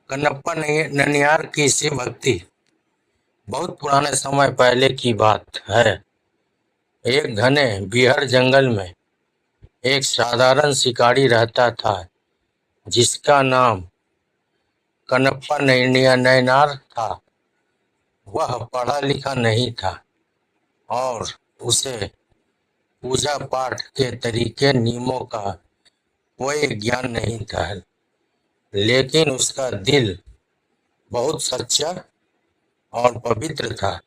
कन्नप्पा ननियार की शिव भक्ति बहुत पुराने समय पहले की बात है। एक घने बीहड़ जंगल में एक साधारण शिकारी रहता था जिसका नाम कन्नप्पा नयनार था। वह पढ़ा लिखा नहीं था और उसे पूजा पाठ के तरीके नियमों का कोई ज्ञान नहीं था, लेकिन उसका दिल बहुत सच्चा और पवित्र था।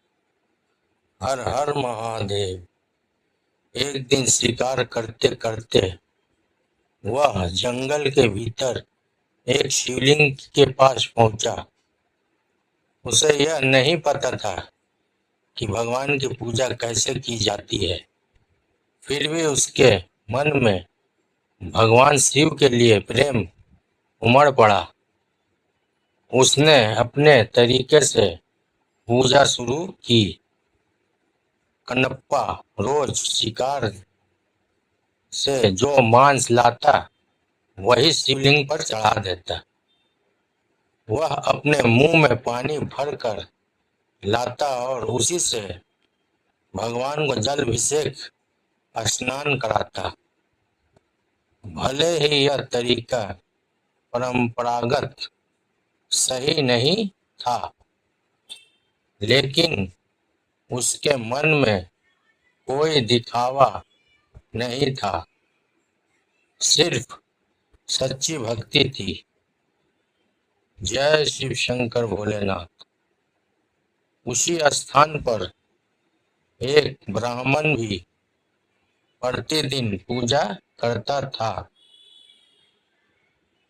हर हर महादेव। एक दिन शिकार करते करते वह जंगल के भीतर एक शिवलिंग के पास पहुंचा। उसे यह नहीं पता था कि भगवान की पूजा कैसे की जाती है, फिर भी उसके मन में भगवान शिव के लिए प्रेम उमड़ पड़ा। उसने अपने तरीके से पूजा शुरू की। कन्नप्पा रोज शिकार से जो मांस लाता वही शिवलिंग पर चढ़ा देता। वह अपने मुंह में पानी भरकर लाता और उसी से भगवान को जलाभिषेक स्नान कराता। भले ही यह तरीका परंपरागत सही नहीं था, लेकिन उसके मन में कोई दिखावा नहीं था, सिर्फ सच्ची भक्ति थी। जय शिव शंकर भोलेनाथ। उसी स्थान पर एक ब्राह्मण भी प्रतिदिन पूजा करता था।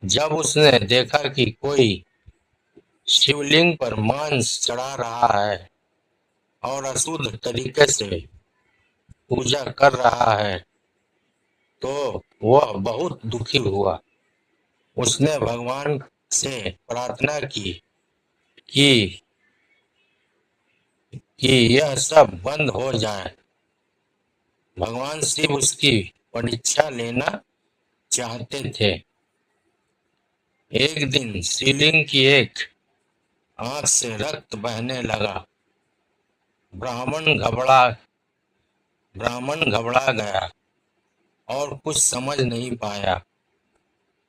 जब उसने देखा कि कोई शिवलिंग पर मांस चढ़ा रहा है और अशुद्ध तरीके से पूजा कर रहा है, तो वह बहुत दुखी हुआ। उसने भगवान से प्रार्थना की कि यह सब बंद हो जाए। भगवान शिव उसकी परीक्षा लेना चाहते थे। एक दिन शिवलिंग की एक आंख से रक्त बहने लगा। ब्राह्मण घबरा गया और कुछ समझ नहीं पाया।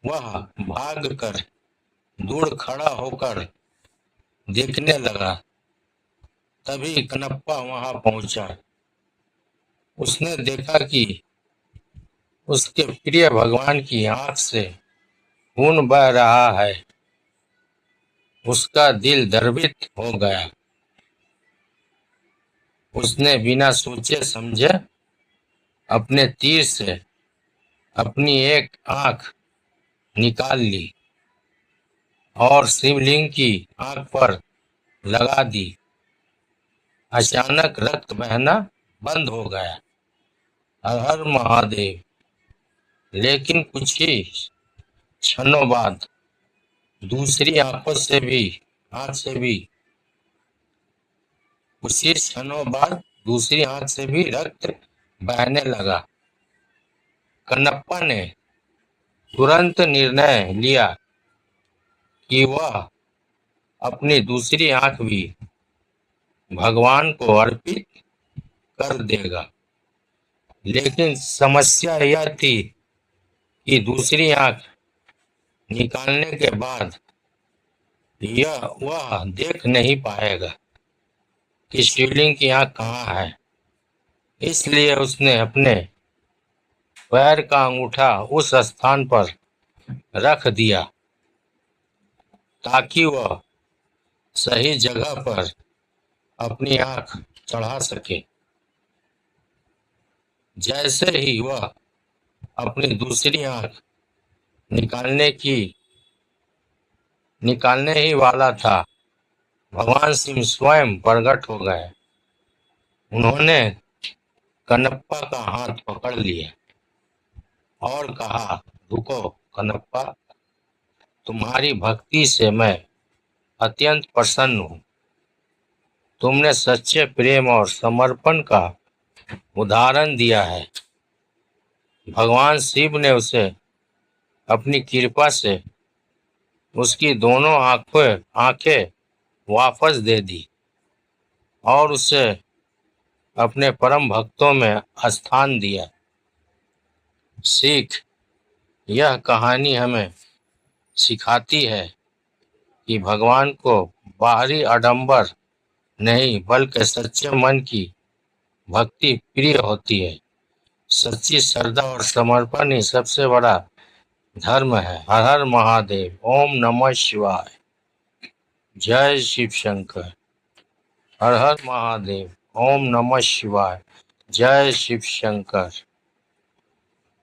वह भागकर दूर खड़ा होकर देखने लगा। तभी कन्नप्पा वहां पहुंचा। उसने देखा कि उसके प्रिय भगवान की आंख से खून बह रहा है। उसका दिल द्रवित हो गया। उसने बिना सोचे समझे अपने तीर से अपनी एक आंख निकाल ली और शिवलिंग की आंख पर लगा दी। अचानक रक्त बहना बंद हो गया। हर हर महादेव। लेकिन कुछ ही क्षणों बाद दूसरी आंख से भी उसी क्षणों बाद दूसरी आंख से भी रक्त बहने लगा। कन्नप्पा ने तुरंत निर्णय लिया कि वह अपनी दूसरी आंख भी भगवान को अर्पित कर देगा। लेकिन समस्या यह थी कि दूसरी आंख निकालने के बाद वह देख नहीं पाएगा कि शिवलिंग की आंख कहाँ है। इसलिए उसने अपने पैर का अंगूठा उस स्थान पर रख दिया ताकि वह सही जगह पर अपनी आंख चढ़ा सके। जैसे ही वह अपनी दूसरी आंख निकालने ही वाला था, भगवान शिव स्वयं प्रकट हो गए। उन्होंने कन्नप्पा का हाथ पकड़ लिया और कहा, रुको कन्नप्पा, तुम्हारी भक्ति से मैं अत्यंत प्रसन्न हूँ। तुमने सच्चे प्रेम और समर्पण का उदाहरण दिया है। भगवान शिव ने उसे अपनी कृपा से उसकी दोनों आंखें वापस दे दी और उसे अपने परम भक्तों में स्थान दिया। सीख, यह कहानी हमें सिखाती है कि भगवान को बाहरी आडंबर नहीं बल्कि सच्चे मन की भक्ति प्रिय होती है। सच्ची श्रद्धा और समर्पण ही सबसे बड़ा धर्म है। हर हर महादेव। ओम नमः शिवाय। जय शिव शंकर। हर हर महादेव। ओम नमः शिवाय। जय शिव शंकर।